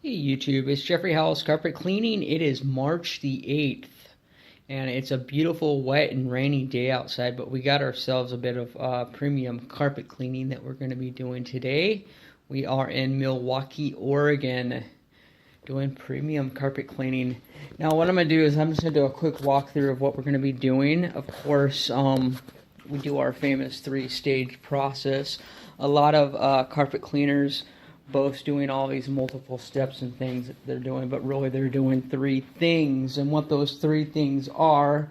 Hey YouTube, it's Jeffrey Howells Carpet Cleaning. It is March the 8th, and it's a beautiful, wet, and rainy day outside, but we got ourselves a bit of premium carpet cleaning that we're going to be doing today. We are in Milwaukee, Oregon, doing premium carpet cleaning. Now what I'm going to do is I'm just going to do a quick walkthrough of what we're going to be doing. Of course, we do our famous three-stage process. A lot of carpet cleaners both doing all these multiple steps and things that they're doing, but really they're doing three things. And what those three things are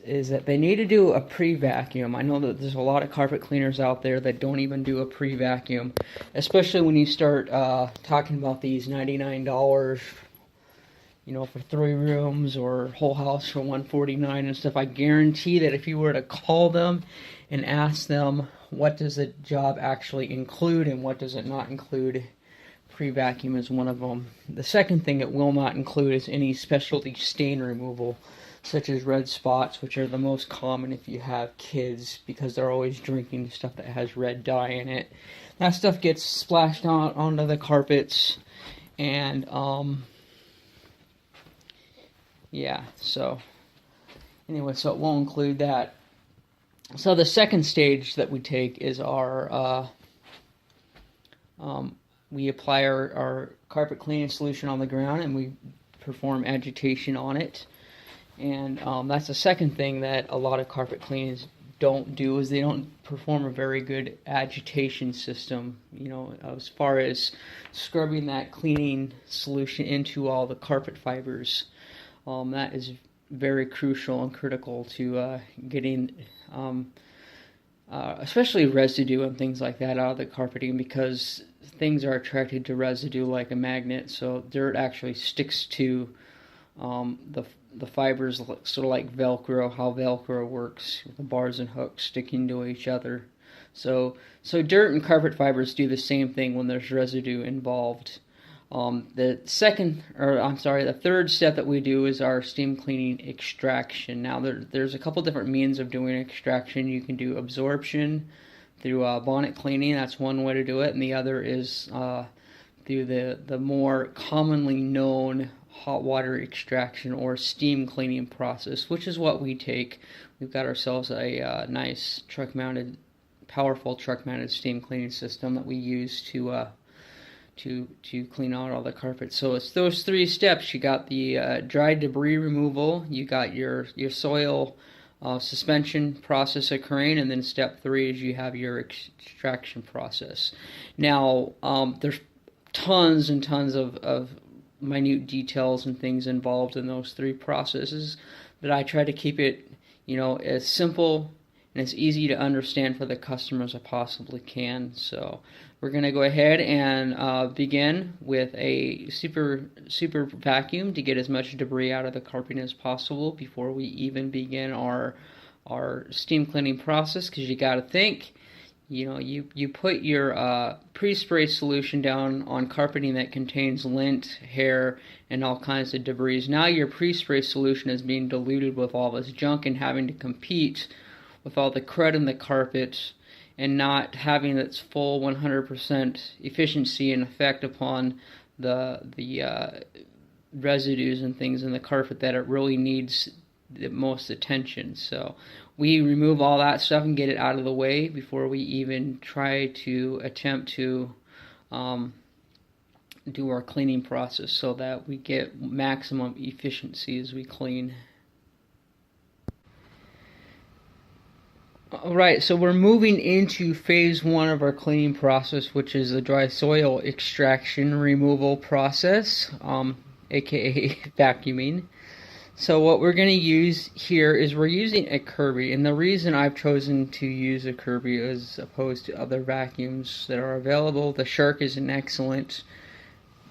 is that they need to do a pre-vacuum. I know that there's a lot of carpet cleaners out there that don't even do a pre-vacuum, especially when you start talking about these $99, for 3 rooms, or whole house for $149 and stuff. I guarantee that if you were to call them and ask them what does the job actually include and what does it not include, pre-vacuum is one of them. The second thing it will not include is any specialty stain removal, such as red spots, which are the most common if you have kids, because they're always drinking stuff that has red dye in it. That stuff gets splashed onto the carpets, and yeah, so anyway, so it won't include that. So the second stage that we take is our, we apply our carpet cleaning solution on the ground and we perform agitation on it. And that's the second thing that a lot of carpet cleaners don't do, is they don't perform a very good agitation system, as far as scrubbing that cleaning solution into all the carpet fibers. That is very crucial and critical to getting especially residue and things like that out of the carpeting, because things are attracted to residue like a magnet. So dirt actually sticks to the fibers, sort of like Velcro, how Velcro works, with the bars and hooks sticking to each other. So dirt and carpet fibers do the same thing when there's residue involved. The third step that we do is our steam cleaning extraction. Now there's a couple different means of doing extraction. You can do absorption through bonnet cleaning. That's one way to do it, and the other is through the more commonly known hot water extraction or steam cleaning process, which is what we take. We've got ourselves a nice powerful truck-mounted steam cleaning system that we use to clean out all the carpet. So it's those three steps. You got the dry debris removal, you got your soil suspension process occurring, and then step 3 is you have your extraction process. Now there's tons and tons of minute details and things involved in those three processes, but I try to keep it as simple and as easy to understand for the customer as I possibly can. So we're going to go ahead and begin with a super vacuum to get as much debris out of the carpeting as possible before we even begin our steam cleaning process, because you got to think, you put your pre-spray solution down on carpeting that contains lint, hair, and all kinds of debris. Now your pre-spray solution is being diluted with all this junk and having to compete with all the crud in the carpet, and not having its full 100% efficiency and effect upon the residues and things in the carpet that it really needs the most attention. So we remove all that stuff and get it out of the way before we even try to attempt to do our cleaning process, so that we get maximum efficiency as we clean. Alright, so we're moving into phase 1 of our cleaning process, which is the dry soil extraction removal process, aka vacuuming. So what we're going to use here is we're using a Kirby, and the reason I've chosen to use a Kirby as opposed to other vacuums that are available, the Shark is an excellent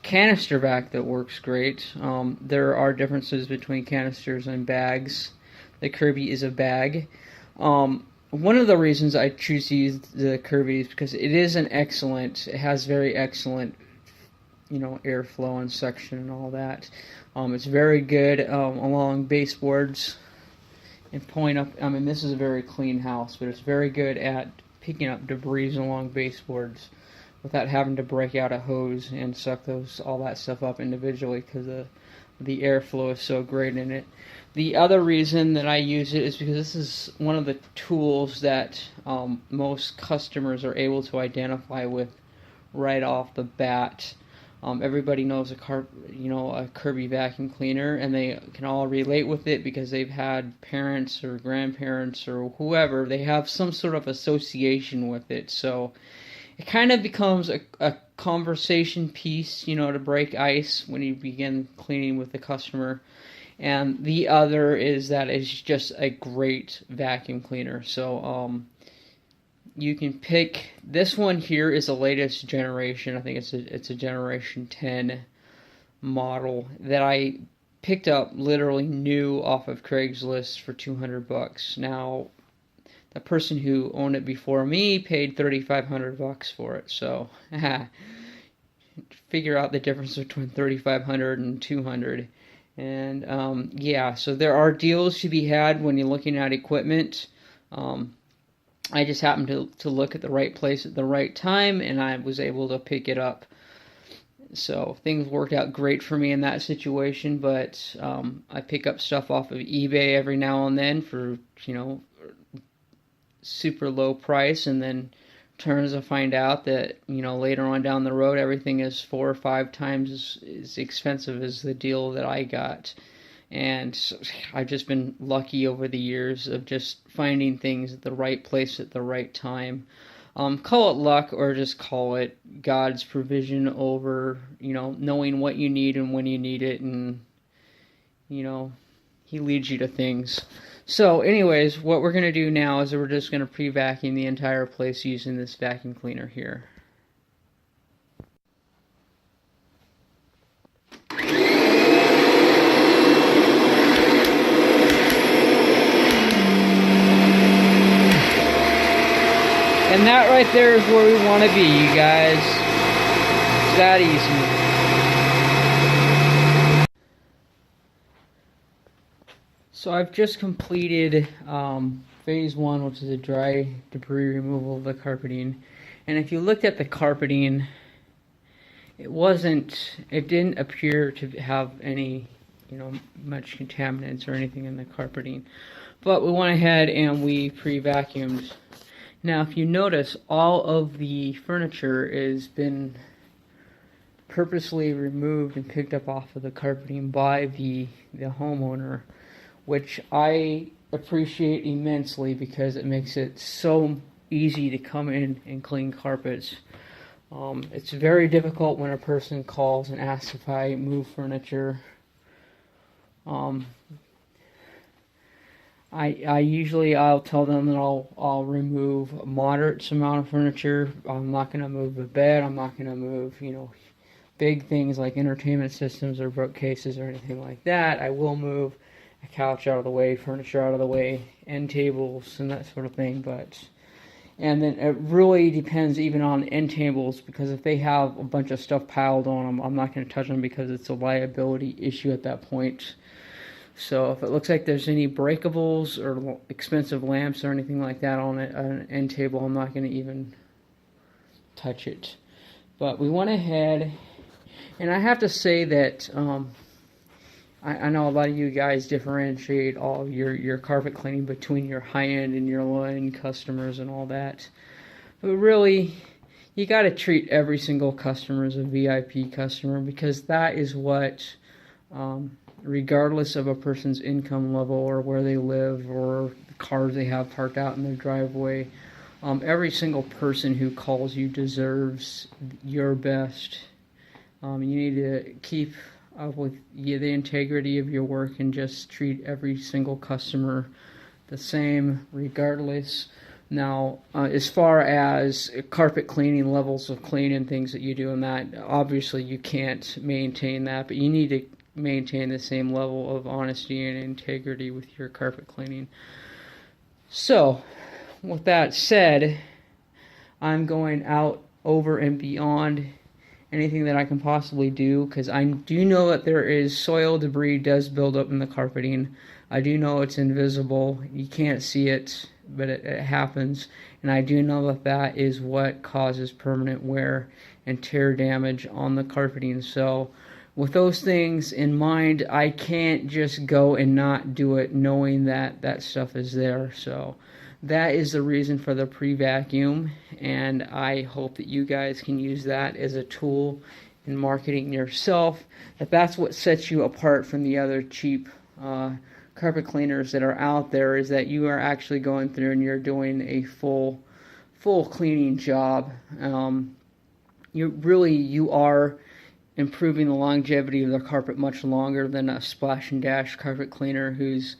canister vac that works great. There are differences between canisters and bags. The Kirby is a bag. One of the reasons I choose to use the Kirby is because it has very excellent, airflow and suction and all that. It's very good along baseboards and pulling up. This is a very clean house, but it's very good at picking up debris along baseboards. without having to break out a hose and suck all that stuff up individually, because the airflow is so great in it. The other reason that I use it is because this is one of the tools that most customers are able to identify with right off the bat. Everybody knows a Kirby vacuum cleaner, and they can all relate with it because they've had parents or grandparents or whoever. They have some sort of association with it, so it kind of becomes a conversation piece, to break ice when you begin cleaning with the customer. And the other is that it's just a great vacuum cleaner. So you can pick, this one here is the latest generation. I think it's a generation 10 model that I picked up literally new off of Craigslist for $200. Now, the person who owned it before me paid $3,500 for it. So figure out the difference between $3,500 and $200. And yeah, so there are deals to be had when you're looking at equipment. I just happened to look at the right place at the right time, and I was able to pick it up. So things worked out great for me in that situation, but I pick up stuff off of eBay every now and then for, super low price, and then turns to find out that, later on down the road, everything is 4 or 5 times as expensive as the deal that I got. And so I've just been lucky over the years of just finding things at the right place at the right time. Call it luck, or just call it God's provision over, knowing what you need and when you need it, and, He leads you to things. So anyways, what we're going to do now is we're just going to pre-vacuum the entire place using this vacuum cleaner here. And that right there is where we want to be, you guys. It's that easy. So I've just completed phase 1, which is a dry debris removal of the carpeting. And if you looked at the carpeting, it didn't appear to have any, much contaminants or anything in the carpeting. But we went ahead and we pre-vacuumed. Now, if you notice, all of the furniture has been purposely removed and picked up off of the carpeting by the homeowner, which I appreciate immensely because it makes it so easy to come in and clean carpets. It's very difficult when a person calls and asks if I move furniture. I'll tell them that I'll remove a moderate amount of furniture. I'm not going to move a bed. I'm not going to move, big things like entertainment systems or bookcases or anything like that. I will move a couch out of the way, furniture out of the way, end tables and that sort of thing. And then it really depends even on end tables, because if they have a bunch of stuff piled on them, I'm not going to touch them because it's a liability issue at that point. So if it looks like there's any breakables or expensive lamps or anything like that on an end table, I'm not going to even touch it. But we went ahead, and I have to say that I know a lot of you guys differentiate all your carpet cleaning between your high-end and your low-end customers and all that. But really, you got to treat every single customer as a VIP customer, because that is what... regardless of a person's income level or where they live or the cars they have parked out in their driveway, every single person who calls you deserves your best. You need to keep up with the integrity of your work and just treat every single customer the same regardless. Now, as far as carpet cleaning, levels of clean and things that you do in that, obviously you can't maintain that, but you need to maintain the same level of honesty and integrity with your carpet cleaning. So, with that said, I'm going out over and beyond anything that I can possibly do, because I do know that there is soil debris does build up in the carpeting. I do know it's invisible. You can't see it. but it happens, and I do know that that is what causes permanent wear and tear damage on the carpeting. So with those things in mind, I can't just go and not do it knowing that that stuff is there. So that is the reason for the pre-vacuum, and I hope that you guys can use that as a tool in marketing yourself. If that's what sets you apart from the other cheap carpet cleaners that are out there, is that you are actually going through and you're doing a full cleaning job. You are improving the longevity of the carpet much longer than a splash and dash carpet cleaner who's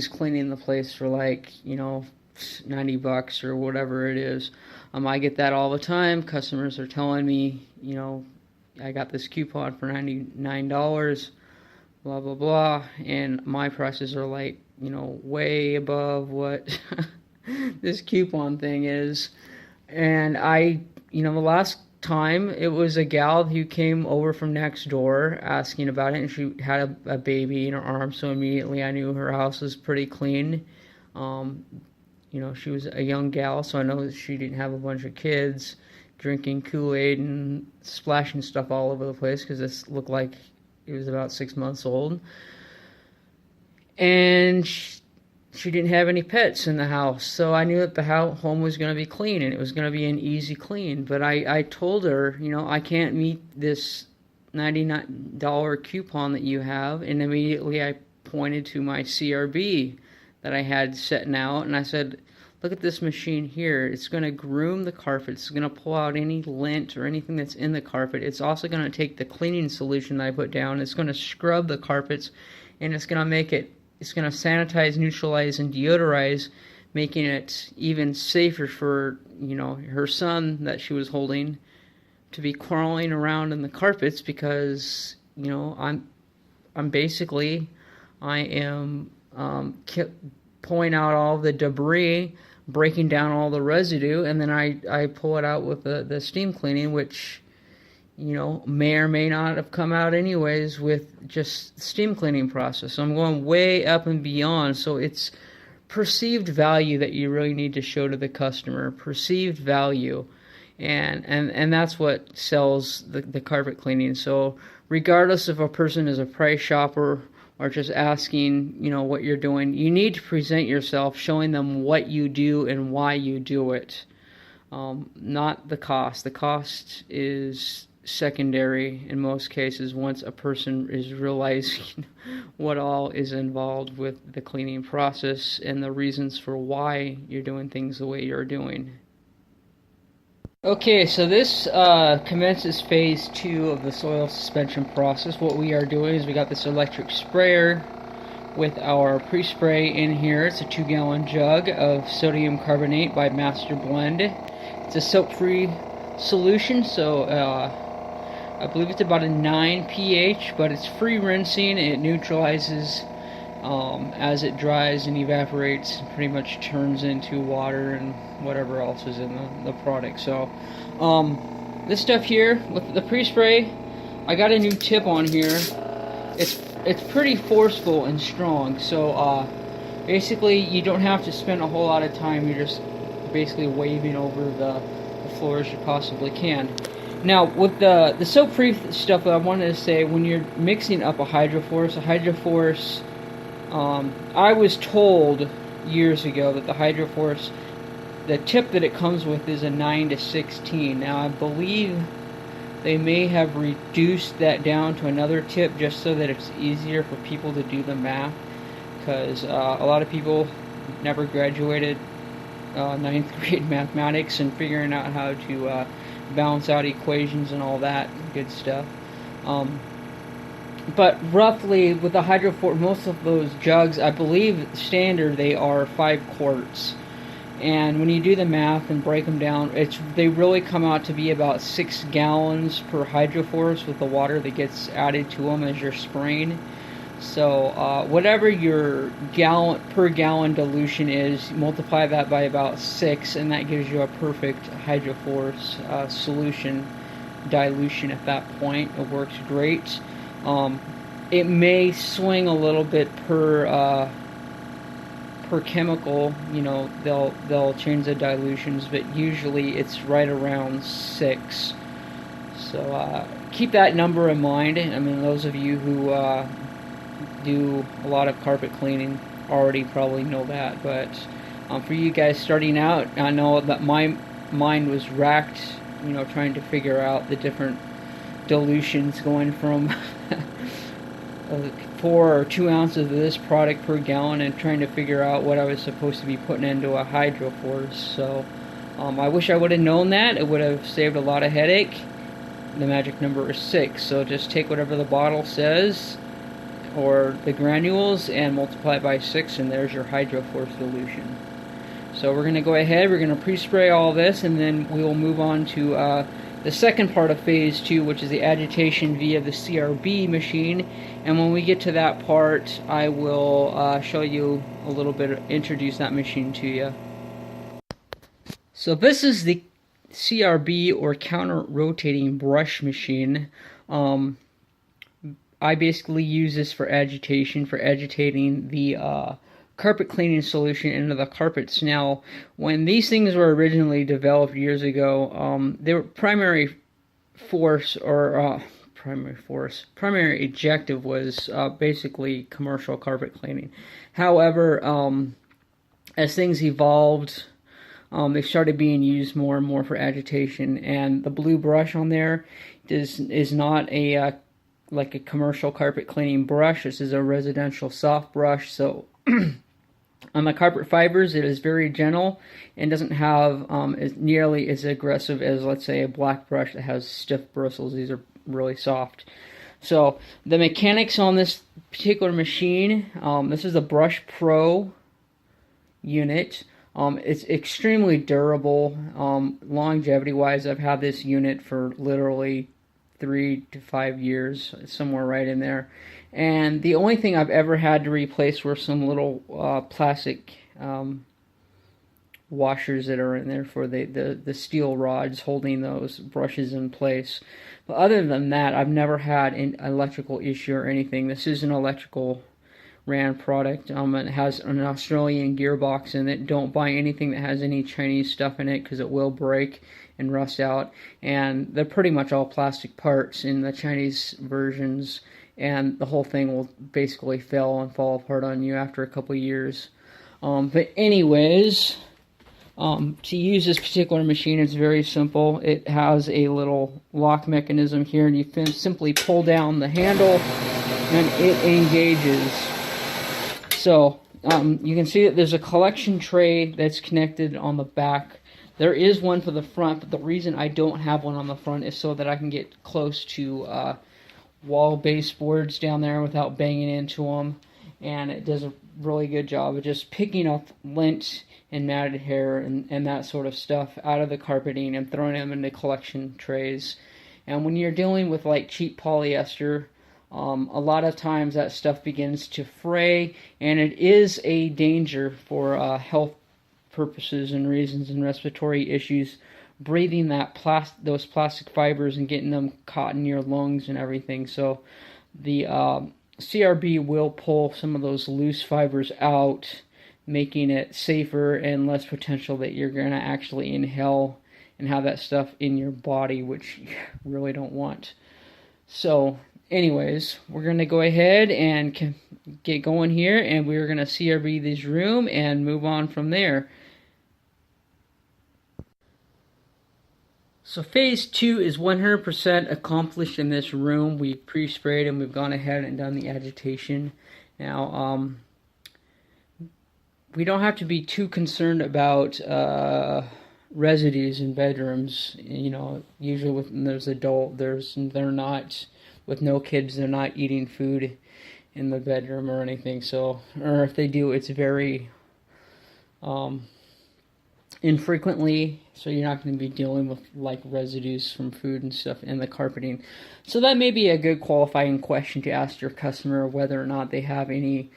cleaning the place for like, $90 or whatever it is. I get that all the time. Customers are telling me, I got this coupon for $99, blah blah blah, and my prices are like, way above what this coupon thing is. And the last time it was a gal who came over from next door asking about it, and she had a baby in her arms, so immediately I knew her house was pretty clean. She was a young gal, so I know that she didn't have a bunch of kids drinking Kool-Aid and splashing stuff all over the place, because this looked like it was about 6 months old. And she didn't have any pets in the house, so I knew that the home was going to be clean, and it was going to be an easy clean. But I told her, I can't meet this $99 coupon that you have, and immediately I pointed to my CRB that I had setting out, and I said, look at this machine here. It's going to groom the carpet. It's going to pull out any lint or anything that's in the carpet. It's also going to take the cleaning solution that I put down. It's going to scrub the carpets, and it's going to sanitize, neutralize, and deodorize, making it even safer for, her son that she was holding to be crawling around in the carpets, because, I am pulling out all the debris, breaking down all the residue, and then I pull it out with the steam cleaning, which, may or may not have come out anyways with just the steam cleaning process. So I'm going way up and beyond. So it's perceived value that you really need to show to the customer. Perceived value. And that's what sells the carpet cleaning. So regardless if a person is a price shopper or just asking, what you're doing, you need to present yourself, showing them what you do and why you do it. Not the cost. The cost is secondary in most cases once a person is realizing what all is involved with the cleaning process and the reasons for why you're doing things the way you're doing. Okay, so this commences phase 2 of the soil suspension process. What we are doing is we got this electric sprayer with our pre-spray in here. It's a 2-gallon jug of sodium carbonate by Master Blend. It's a soap-free solution, so I believe it's about a 9 pH, but it's free rinsing. It neutralizes as it dries and evaporates, pretty much turns into water and whatever else is in the product. So this stuff here with the pre-spray, I got a new tip on here. It's pretty forceful and strong, so basically you don't have to spend a whole lot of time. You're just basically waving over the floor as you possibly can. Now, with the soap-free stuff, I wanted to say, when you're mixing up a hydroforce, I was told years ago that the hydroforce, the tip that it comes with is a 9 to 16. Now, I believe they may have reduced that down to another tip just so that it's easier for people to do the math, because a lot of people never graduated 9th grade mathematics and figuring out how to balance out equations and all that good stuff. But roughly, with the hydroforce, most of those jugs, I believe standard, they are 5 quarts. And when you do the math and break them down, they really come out to be about 6 gallons per hydroforce with the water that gets added to them as you're spraying. So whatever your per gallon dilution is, multiply that by about 6, and that gives you a perfect hydroforce solution dilution at that point. It works great. It may swing a little bit per per chemical, you know, they'll change the dilutions, but usually it's right around 6. So keep that number in mind. I mean, those of you who do a lot of carpet cleaning already probably know that, but for you guys starting out, I know that my mind was racked, you know, trying to figure out the different dilutions going from 4 or 2 ounces of this product per gallon and trying to figure out what I was supposed to be putting into a hydroforce. So I wish I would have known that. It would have saved a lot of headache. The magic number is 6, so just take whatever the bottle says or the granules and multiply it by 6, and there's your hydroforce solution. So we're going to go ahead, we're going to pre-spray all this, and then we will move on to the second part of phase 2, which is the agitation via the CRB machine. And when we get to that part, I will show you a little bit, introduce that machine to you. So this is the CRB, or counter rotating brush machine. I basically use this for agitation, for agitating the carpet cleaning solution into the carpets. Now, when these things were originally developed years ago, their primary objective was basically commercial carpet cleaning. However, as things evolved, they started being used more and more for agitation, and the blue brush on there is not a like a commercial carpet cleaning brush. This is a residential soft brush, so on the carpet fibers it is very gentle and doesn't have nearly as aggressive as, let's say, a black brush that has stiff bristles. These are really soft. So the mechanics on this particular machine, this is a Brush Pro unit. It's extremely durable. Longevity wise, I've had this unit for literally 3 to 5 years, somewhere right in there. And the only thing I've ever had to replace were some little plastic washers that are in there for the steel rods holding those brushes in place. But other than that, I've never had an electrical issue or anything. This is an electrical ran product. It has an Australian gearbox in it. Don't buy anything that has any Chinese stuff in it, because it will break and rust out. And they're pretty much all plastic parts in the Chinese versions, and the whole thing will basically fail and fall apart on you after a couple years. But anyways, to use this particular machine, it's very simple. It has a little lock mechanism here, and you simply pull down the handle and it engages. So you can see that there's a collection tray that's connected on the back. There is one for the front, but the reason I don't have one on the front is so that I can get close to wall baseboards down there without banging into them. And it does a really good job of just picking up lint and matted hair and that sort of stuff out of the carpeting and throwing them into collection trays. And when you're dealing with like cheap polyester, a lot of times that stuff begins to fray, and it is a danger for health purposes and reasons and respiratory issues, breathing those plastic fibers and getting them caught in your lungs and everything. So the CRB will pull some of those loose fibers out, making it safer and less potential that you're going to actually inhale and have that stuff in your body, which you really don't want. So anyways, we're going to go ahead and get going here, and we're going to CRB this room and move on from there. So phase 2 is 100% accomplished in this room. We've pre-sprayed and we've gone ahead and done the agitation. Now, we don't have to be too concerned about residues in bedrooms. You know, usually when there's they're not, with no kids, they're not eating food in the bedroom or anything. So, or if they do, it's very infrequently, so you're not going to be dealing with like residues from food and stuff in the carpeting. So that may be a good qualifying question to ask your customer, whether or not they have any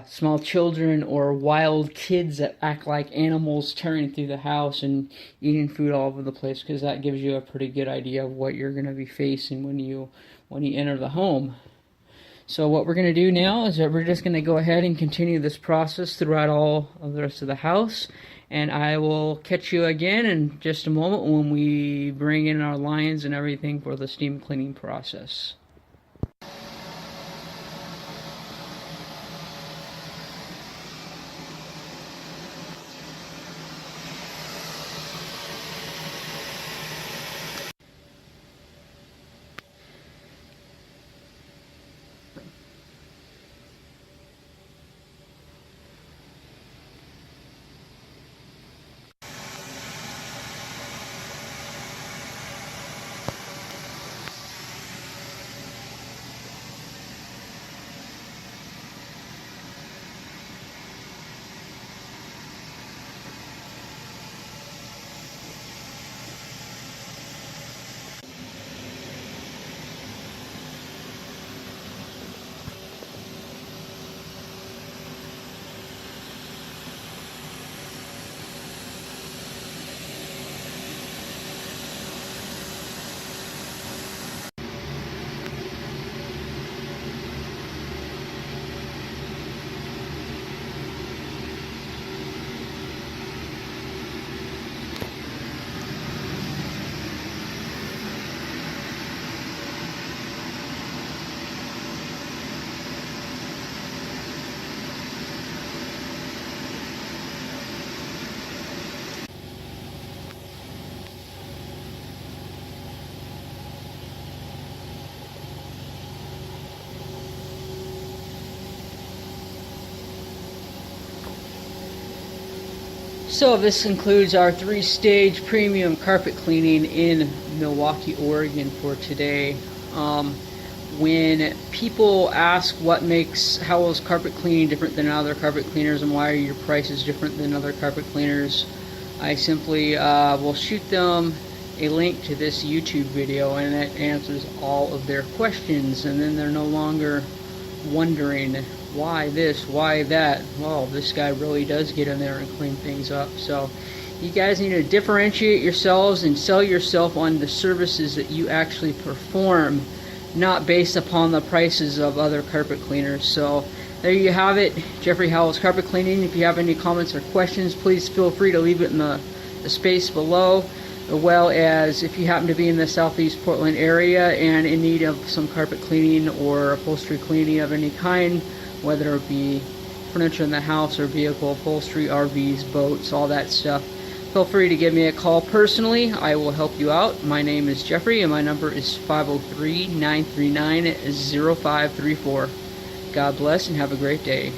small children or wild kids that act like animals tearing through the house and eating food all over the place, because that gives you a pretty good idea of what you're going to be facing when you enter the home. So what we're going to do now is that we're just going to go ahead and continue this process throughout all of the rest of the house. And I will catch you again in just a moment when we bring in our lines and everything for the steam cleaning process. So this includes our 3-stage premium carpet cleaning in Milwaukee, Oregon for today. When people ask what makes Howells Carpet Cleaning different than other carpet cleaners and why are your prices different than other carpet cleaners, I simply will shoot them a link to this YouTube video, and it answers all of their questions, and then they're no longer wondering why this, why that. Well, this guy really does get in there and clean things up. So you guys need to differentiate yourselves and sell yourself on the services that you actually perform, not based upon the prices of other carpet cleaners. So there you have it, Jeffrey Howells Carpet Cleaning. If you have any comments or questions, please feel free to leave it in the space below, as well as if you happen to be in the Southeast Portland area and in need of some carpet cleaning or upholstery cleaning of any kind, whether it be furniture in the house or vehicle upholstery, RVs, boats, all that stuff, feel free to give me a call personally. I will help you out. My name is Jeffrey, and my number is 503-939-0534. God bless and have a great day.